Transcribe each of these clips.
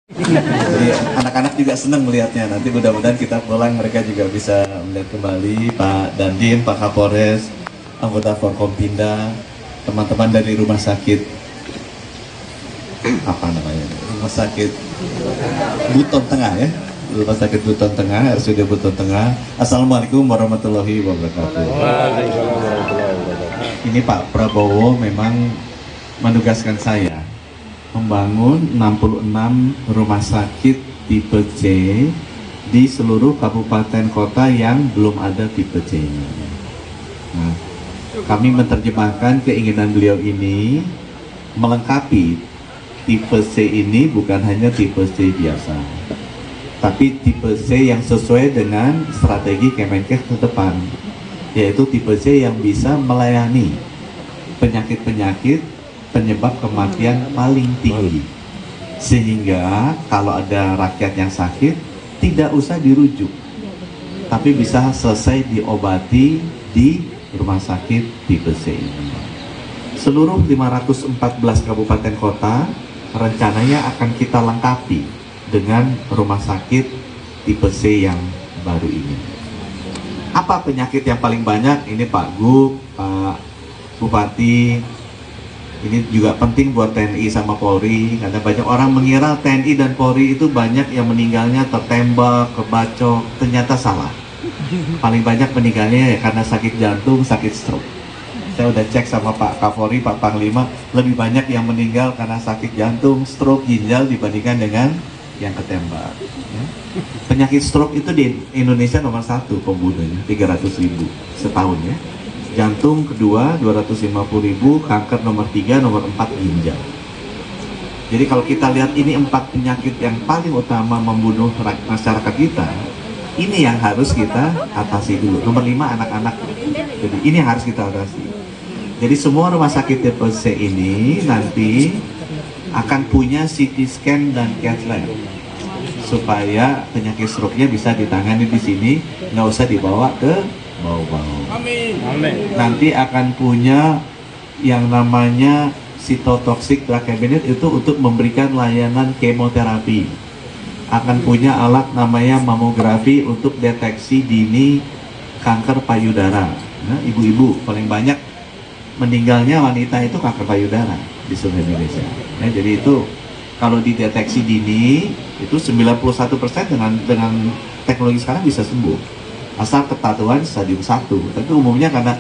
Jadi anak-anak juga senang melihatnya. Nanti mudah-mudahan kita pulang mereka juga bisa melihat kembali Pak Dandim, Pak Kapolres, anggota Forkompinda, teman-teman dari rumah sakit apa namanya? Rumah sakit Buton Tengah ya. Rumah sakit Buton Tengah, RSUD Buton Tengah. Assalamualaikum warahmatullahi wabarakatuh. Ini Pak Prabowo memang menugaskan saya membangun 66 rumah sakit tipe C di seluruh kabupaten kota yang belum ada tipe C-nya. Nah, kami menerjemahkan keinginan beliau ini melengkapi tipe C ini bukan hanya tipe C biasa, tapi tipe C yang sesuai dengan strategi Kemenkes ke depan, yaitu tipe C yang bisa melayani penyakit-penyakit penyebab kematian paling tinggi, sehingga kalau ada rakyat yang sakit tidak usah dirujuk, tapi bisa selesai diobati di rumah sakit tipe C ini. Seluruh 514 kabupaten kota rencananya akan kita lengkapi dengan rumah sakit tipe C yang baru ini. Apa penyakit yang paling banyak? Ini Pak Gub, Pak Bupati, ini juga penting buat TNI sama Polri, karena banyak orang mengira TNI dan Polri itu banyak yang meninggalnya tertembak, kebacok, ternyata salah. Paling banyak meninggalnya ya karena sakit jantung, sakit stroke. Saya udah cek sama Pak Kapolri, Pak Panglima, lebih banyak yang meninggal karena sakit jantung, stroke, ginjal dibandingkan dengan yang ketembak. Ya. Penyakit stroke itu di Indonesia nomor 1 pembunuhnya, 300.000 setahun ya. Jantung kedua 250.000, kanker nomor 3, nomor 4 ginjal. Jadi kalau kita lihat ini 4 penyakit yang paling utama membunuh masyarakat kita, ini yang harus kita atasi dulu. Nomor 5 anak-anak. Jadi ini yang harus kita atasi. Jadi semua rumah sakit tipe C ini nanti akan punya CT scan dan cath lab supaya penyakit stroke-nya bisa ditangani di sini, nggak usah dibawa ke bau-bau. Nanti akan punya yang namanya cytotoxic drug cabinet, itu untuk memberikan layanan kemoterapi. Akan punya alat namanya mamografi untuk deteksi dini kanker payudara. Nah, ibu-ibu paling banyak meninggalnya wanita itu kanker payudara di seluruh Indonesia. Ya, jadi itu kalau dideteksi dini itu 91% dengan teknologi sekarang bisa sembuh. Asal ketahuan stadium 1. Tapi umumnya karena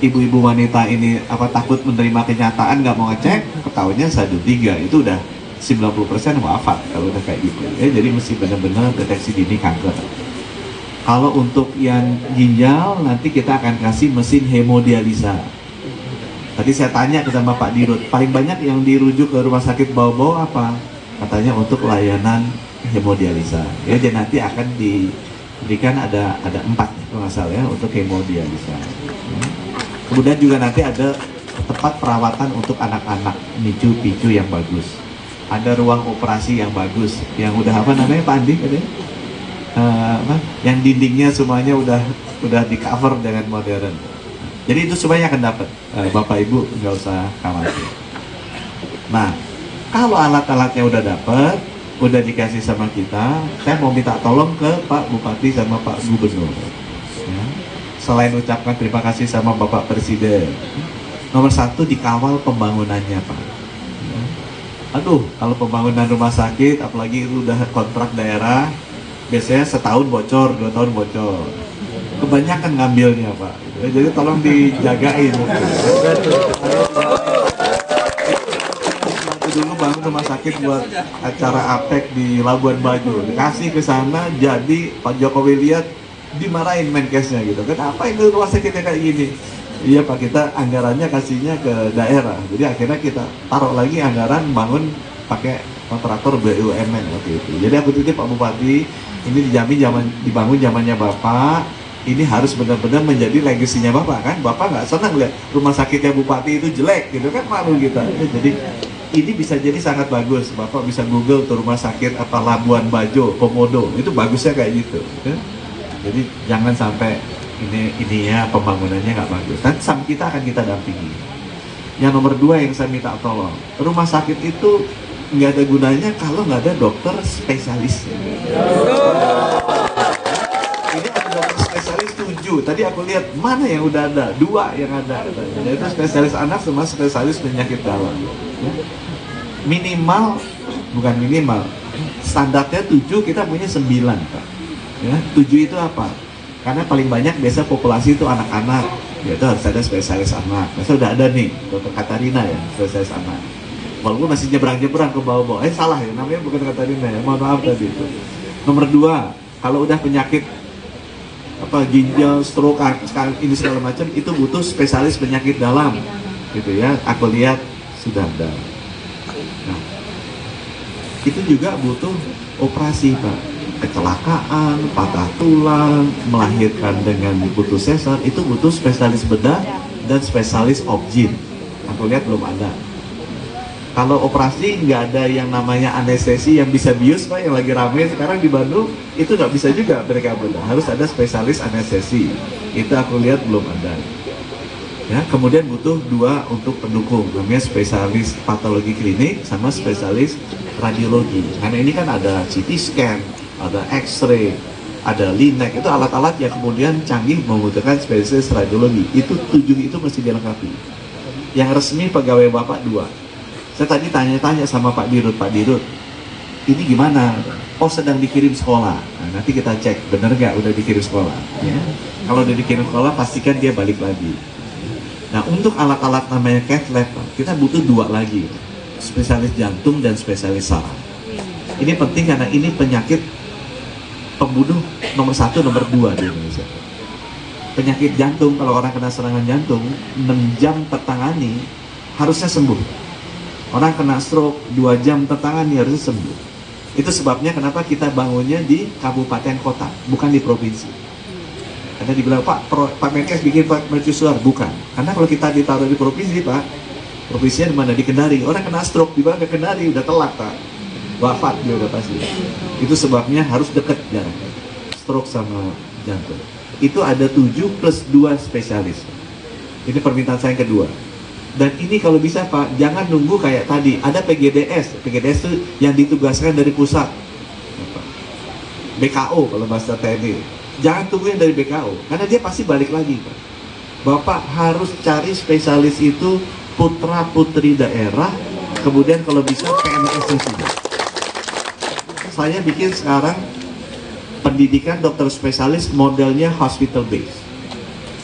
ibu-ibu wanita ini takut menerima kenyataan, nggak mau ngecek, ketahuannya stadium 3. Itu udah 90% wafat kalau udah kayak gitu. Ya, jadi mesti benar-benar deteksi dini kanker. Kalau untuk yang ginjal nanti kita akan kasih mesin hemodialisa. Tadi saya tanya ke sama Pak Dirut, paling banyak yang dirujuk ke rumah sakit bau-bau apa? Katanya untuk layanan hemodialisa. Ya, jadi nanti akan diberikan ada 4 kalau nggak salah ya untuk hemodialisa. Kemudian juga nanti ada tempat perawatan untuk anak-anak, picu yang bagus. Ada ruang operasi yang bagus, yang udah apa namanya Pak Andi katanya? Yang dindingnya semuanya udah di cover dengan modern. Jadi itu semuanya akan dapat, Bapak Ibu nggak usah khawatir. Nah, kalau alat-alatnya udah dapat, udah dikasih sama kita, saya mau minta tolong ke Pak Bupati sama Pak Gubernur. Ya. Selain ucapkan terima kasih sama Bapak Presiden, nomor 1 dikawal pembangunannya Pak. Ya. Aduh, kalau pembangunan rumah sakit, apalagi itu udah kontrak daerah, biasanya setahun bocor, 2 tahun bocor. Kebanyakan ngambilnya Pak. Jadi tolong dijagain. Dulu bangun rumah sakit buat acara APEC di Labuan Bajo, dikasih ke sana, jadi Pak Jokowi lihat dimarahin Menkesnya gitu. Kenapa ini rumah sakitnya kayak gini? Iya Pak, kita anggarannya kasihnya ke daerah. Jadi akhirnya kita taruh lagi anggaran bangun pakai kontraktor BUMN waktu itu. Jadi aku titip Pak Bupati, ini dijamin dibangun zamannya Bapak. Ini harus benar-benar menjadi legasinya Bapak kan. Bapak nggak senang lihat rumah sakitnya Bupati itu jelek gitu kan, malu kita. Jadi ini bisa jadi sangat bagus. Bapak bisa Google tuh rumah sakit apa Labuan Bajo, Komodo, itu bagusnya kayak gitu. Ya. Jadi jangan sampai ini ya pembangunannya nggak bagus. Nanti kita akan kita dampingi. Yang nomor 2 yang saya minta tolong, rumah sakit itu nggak ada gunanya kalau nggak ada dokter spesialis. Ini ada dokter spesialis 7. Tadi aku lihat mana yang udah ada, 2 yang ada. Yaitu spesialis anak sama spesialis penyakit dalam. Minimal, bukan minimal, standarnya 7, kita punya 9, Pak. Ya, 7 itu apa? Karena paling banyak biasa populasi itu anak-anak, yaitu harus ada spesialis anak. Masa udah ada nih, dokter Katarina ya, spesialis anak. Walaupun masih nyebrang-nyebrang ke bawah-bawah. Salah ya, namanya bukan Katarina ya, mohon maaf tadi itu. Nomor 2, kalau udah penyakit apa ginjal, stroke, ini segala macam, itu butuh spesialis penyakit dalam, gitu ya. Aku lihat sudah ada. Nah, itu juga butuh operasi, Pak. Kecelakaan, patah tulang, melahirkan dengan butuh sesar, itu butuh spesialis bedah dan spesialis obgyn. Aku lihat belum ada. Kalau operasi nggak ada yang namanya anestesi yang bisa bius, Pak, yang lagi rame sekarang di Bandung, itu nggak bisa juga mereka bedah. Harus ada spesialis anestesi. Itu aku lihat belum ada. Ya, kemudian butuh 2 untuk pendukung, namanya spesialis patologi klinik sama spesialis radiologi. Karena ini kan ada CT scan, ada X-ray, ada linek, itu alat-alat yang kemudian canggih membutuhkan spesialis radiologi. Itu 7 itu mesti dilengkapi. Yang resmi pegawai Bapak 2. Saya tadi tanya-tanya sama Pak Dirut, ini gimana? Oh, sedang dikirim sekolah. Nah, nanti kita cek, bener nggak udah dikirim sekolah? Ya. Kalau udah dikirim sekolah, pastikan dia balik lagi. Nah, untuk alat-alat namanya cath lab, kita butuh 2 lagi, spesialis jantung dan spesialis saraf. Ini penting karena ini penyakit pembunuh nomor 1, nomor 2 di Indonesia. Penyakit jantung, kalau orang kena serangan jantung, 6 jam tertangani, harusnya sembuh. Orang kena stroke 2 jam tertangani, harusnya sembuh. Itu sebabnya kenapa kita bangunnya di kabupaten kota, bukan di provinsi. Karena dibilang, Pak Menkes bikin mercusuar, bukan. Karena kalau kita ditaruh di provinsi, Pak, provinsinya di mana? Di Kendari. Orang kena stroke di mana? Ke Kendari, udah telat, Pak. Wafat dia udah pasti. Itu sebabnya harus deket jaraknya. Stroke sama jantung. Itu ada 7 plus 2 spesialis. Ini permintaan saya yang kedua. Dan ini kalau bisa, Pak, jangan nunggu kayak tadi. Ada PGDS. PGDS itu yang ditugaskan dari pusat. BKO kalau bahasa TNI. Jangan tunggu yang dari BKO, karena dia pasti balik lagi, Pak. Bapak harus cari spesialis itu putra-putri daerah, kemudian kalau bisa PNS juga. Saya bikin sekarang pendidikan dokter spesialis modelnya hospital base.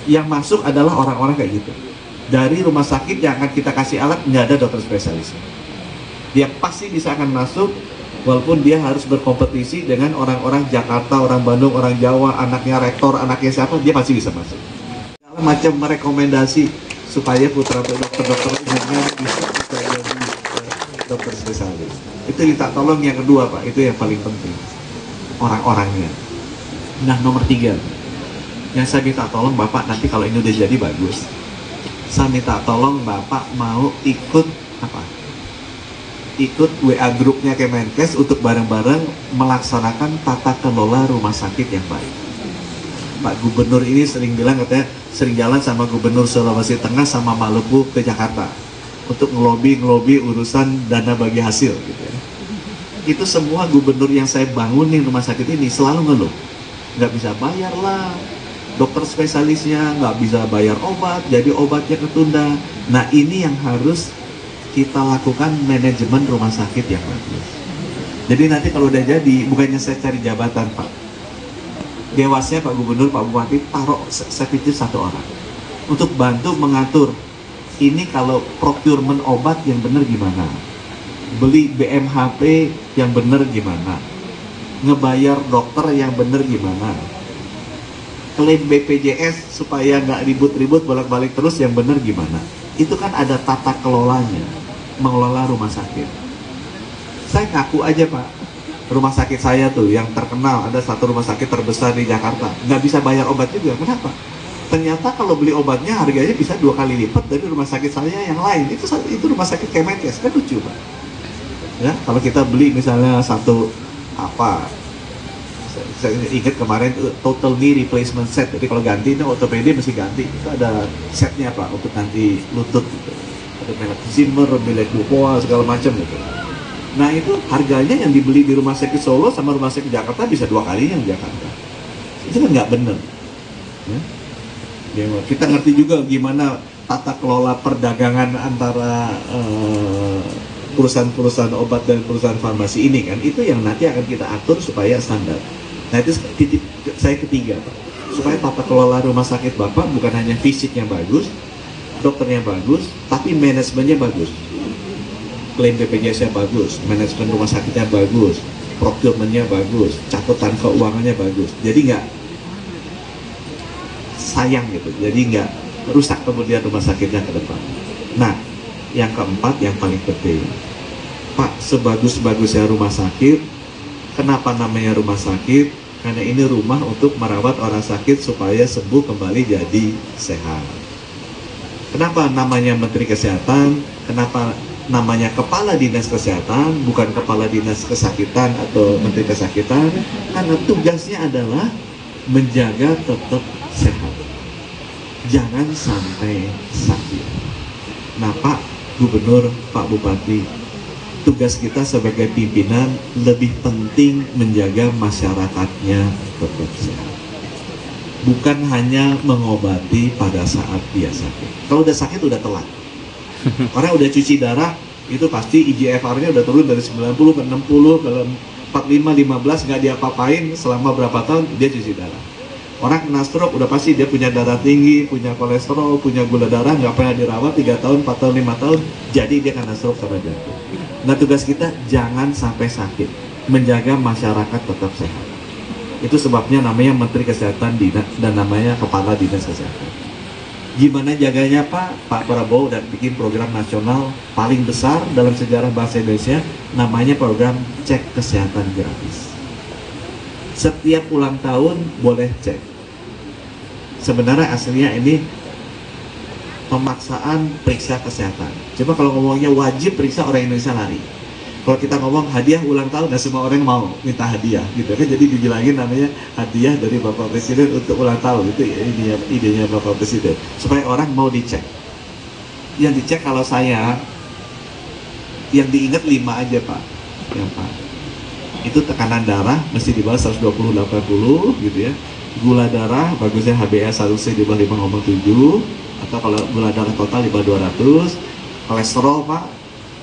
Yang masuk adalah orang-orang kayak gitu. Dari rumah sakit yang akan kita kasih alat, nggak ada dokter spesialis. Dia pasti bisa akan masuk, walaupun dia harus berkompetisi dengan orang-orang Jakarta, orang Bandung, orang Jawa, anaknya rektor, anaknya siapa, dia pasti bisa masuk. Segala macam merekomendasi supaya putra dokter-dokter umumnya bisa jadi dokter spesialis. Itu minta tolong yang kedua, Pak, itu yang paling penting. Orang-orangnya. Nah, nomor 3, yang saya minta tolong Bapak nanti kalau ini udah jadi bagus. Saya minta tolong Bapak mau ikut WA grupnya Kemenkes untuk bareng-bareng melaksanakan tata kelola rumah sakit yang baik. Pak Gubernur ini sering bilang, katanya sering jalan sama Gubernur Sulawesi Tengah sama Maluku ke Jakarta untuk ngelobi urusan dana bagi hasil gitu ya. Itu semua gubernur yang saya bangunin rumah sakit ini selalu ngeluh, nggak bisa bayar lah, dokter spesialisnya nggak bisa bayar obat, jadi obatnya ketunda. Nah, ini yang harus kita lakukan, manajemen rumah sakit yang bagus. Jadi nanti kalau udah jadi, bukannya saya cari jabatan, Pak. Dewasnya Pak Gubernur, Pak Bupati, taruh saya pikir 1 orang untuk bantu mengatur ini. Kalau procurement obat yang benar gimana, beli BMHP yang benar gimana, ngebayar dokter yang benar gimana, klaim BPJS supaya nggak ribut-ribut bolak-balik terus yang benar gimana. Itu kan ada tata kelolanya, mengelola rumah sakit. Saya ngaku aja, Pak, rumah sakit saya tuh yang terkenal, ada satu rumah sakit terbesar di Jakarta, nggak bisa bayar obat juga. Kenapa? Ternyata kalau beli obatnya harganya bisa 2 kali lipat dari rumah sakit saya yang lain. Itu rumah sakit Kemenkes, kan lucu, Pak. Ya, kalau kita beli misalnya satu saya ingat kemarin itu total knee replacement set. Jadi kalau ganti itu ortopedi mesti ganti. Itu ada setnya, Pak, untuk ganti lutut gitu. Ada merek Zimmer, merek Dupois, segala macam gitu. Nah itu harganya yang dibeli di rumah sakit Solo sama rumah sakit Jakarta bisa 2 kali yang Jakarta. Itu kan nggak bener. Ya. Kita ngerti juga gimana tata kelola perdagangan antara perusahaan-perusahaan obat dan perusahaan farmasi ini kan, itu yang nanti akan kita atur supaya standar. Nah itu titik saya ketiga, Pak. Supaya tata kelola rumah sakit Bapak bukan hanya fisiknya bagus, dokternya bagus, tapi manajemennya bagus. Klaim BPJS-nya bagus, manajemen rumah sakitnya bagus, procurementnya bagus, catatan keuangannya bagus. Jadi nggak sayang gitu, jadi nggak rusak kemudian rumah sakitnya ke depan. Nah, yang keempat yang paling penting, Pak, sebagus-bagusnya rumah sakit, kenapa namanya rumah sakit? Karena ini rumah untuk merawat orang sakit supaya sembuh kembali jadi sehat. Kenapa namanya Menteri Kesehatan? Kenapa namanya Kepala Dinas Kesehatan, bukan Kepala Dinas Kesakitan atau Menteri Kesakitan? Karena tugasnya adalah menjaga tetap sehat. Jangan sampai sakit. Nah, Pak Gubernur, Pak Bupati, tugas kita sebagai pimpinan lebih penting menjaga masyarakatnya tetap sehat. Bukan hanya mengobati pada saat dia sakit. Kalau udah sakit udah telat. Orang udah cuci darah, itu pasti IGFR-nya udah turun dari 90 ke 60 ke 45, 15, nggak diapa-apain selama berapa tahun dia cuci darah. Orang kena stroke udah pasti dia punya darah tinggi, punya kolesterol, punya gula darah, nggak pernah dirawat 3 tahun, 4 tahun, 5 tahun, jadi dia kena stroke sama jantung. Nah tugas kita jangan sampai sakit, menjaga masyarakat tetap sehat. Itu sebabnya namanya Menteri Kesehatan dan namanya Kepala Dinas Kesehatan. Gimana jaganya Pak? Pak Prabowo udah bikin program nasional paling besar dalam sejarah bangsa Indonesia, namanya program cek kesehatan gratis. Setiap ulang tahun boleh cek. Sebenarnya aslinya ini pemaksaan periksa kesehatan. Coba kalau ngomongnya wajib periksa, orang Indonesia lari. Kalau kita ngomong hadiah ulang tahun, dan semua orang mau minta hadiah, gitu kan? Jadi dibilangin namanya hadiah dari Bapak Presiden untuk ulang tahun. Itu idenya Bapak Presiden, supaya orang mau dicek. Yang dicek kalau saya, yang diingat 5 aja Pak. Ya Pak. Itu tekanan darah mesti di bawah 120/80 gitu ya. Gula darah bagusnya HbA1c di bawah 5,7, atau kalau gula darah total di bawah 200. Kolesterol Pak,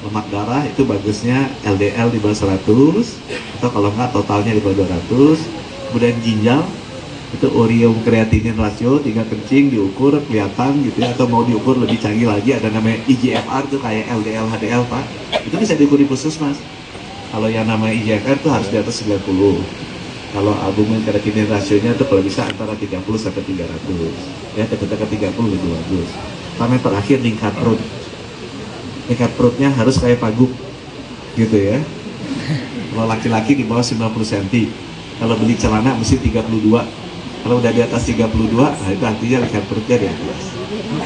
lemak darah itu bagusnya LDL di bawah 100, atau kalau enggak totalnya di bawah 200. Kemudian ginjal itu ureum kreatinin rasio, tinggal kencing diukur kelihatan gitu ya, atau mau diukur lebih canggih lagi ada namanya IGFR tuh kayak LDL HDL Pak. Itu bisa diukur di puskesmas. Kalau yang namanya IGFR itu harus di atas 90. Kalau albumin kreatinin rasionya itu kalau bisa antara 30 sampai 300. Ya, dekat-dekat 30 lebih bagus. Sama yang terakhir lingkar perut. Lingkar perutnya harus kayak paguk gitu ya. Kalau laki-laki di bawah 90 cm. Kalau beli celana mesti 32. Kalau udah di atas 32, nah itu artinya lingkar perutnya di atas.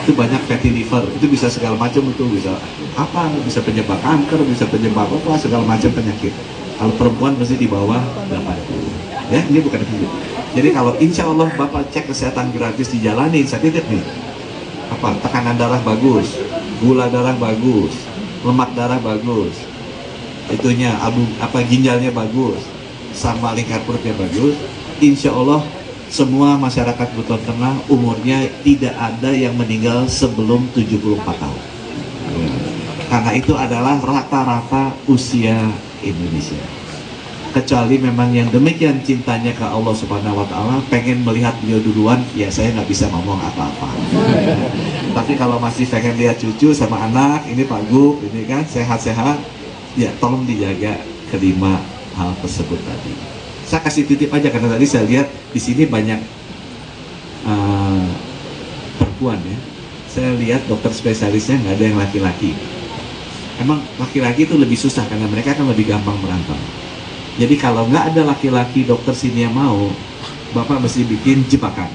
Itu banyak fatty liver, itu bisa segala macam, itu bisa apa, bisa penyebab kanker, bisa penyebab apa, segala macam penyakit. Kalau perempuan mesti di bawah 80. Ya, ini bukan hidup. Jadi kalau insya Allah Bapak cek kesehatan gratis dijalani, saya titip nih. Apa, tekanan darah bagus, gula darah bagus, lemak darah bagus, itunya ginjalnya bagus, sama lingkar perutnya bagus. Insya Allah semua masyarakat Buton Tengah umurnya tidak ada yang meninggal sebelum 74 tahun. Karena itu adalah rata-rata usia Indonesia. Kecuali memang yang demikian cintanya ke Allah Subhanahu wa Ta'ala, pengen melihat beliau duluan, ya saya nggak bisa ngomong apa-apa. Tapi kalau masih pengen lihat cucu sama anak, ini Pak Gub, ini kan sehat-sehat, ya tolong dijaga kelima hal tersebut tadi. Saya kasih titip aja karena tadi saya lihat di sini banyak perempuan ya. Saya lihat dokter spesialisnya nggak ada yang laki-laki. Emang laki-laki itu lebih susah karena mereka kan lebih gampang merantau. Jadi kalau nggak ada laki-laki dokter sini yang mau, Bapak mesti bikin jebakan.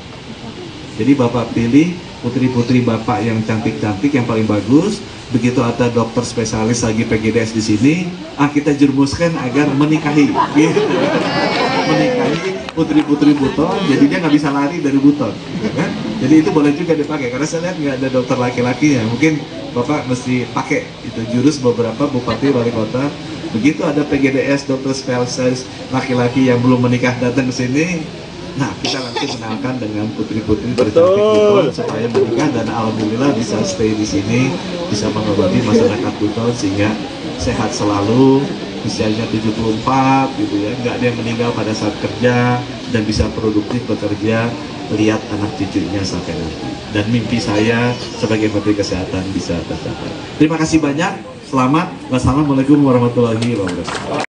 Jadi Bapak pilih putri-putri Bapak yang cantik-cantik, yang paling bagus. Begitu ada dokter spesialis lagi PGDS di sini, kita jerumuskan agar menikahi. Gitu. Menikahi putri-putri Buton, jadi dia nggak bisa lari dari Buton. Gitu kan? Jadi itu boleh juga dipakai, karena saya lihat nggak ada dokter laki-laki ya. Mungkin Bapak mesti pakai itu jurus beberapa bupati wali kota Begitu ada PGDS, dokter spesialis laki-laki yang belum menikah datang ke sini, nah kita langsung kenalkan dengan putri-putri tercantik Buton supaya menikah, dan alhamdulillah bisa stay di sini, bisa mengobati masyarakat Buton sehingga sehat selalu, usianya 74 gitu ya, nggak ada yang meninggal pada saat kerja, dan bisa produktif bekerja, lihat anak cucunya sampai nanti. Dan mimpi saya sebagai Menteri Kesehatan bisa tercapai. Terima kasih banyak, selamat, wassalamualaikum warahmatullahi wabarakatuh.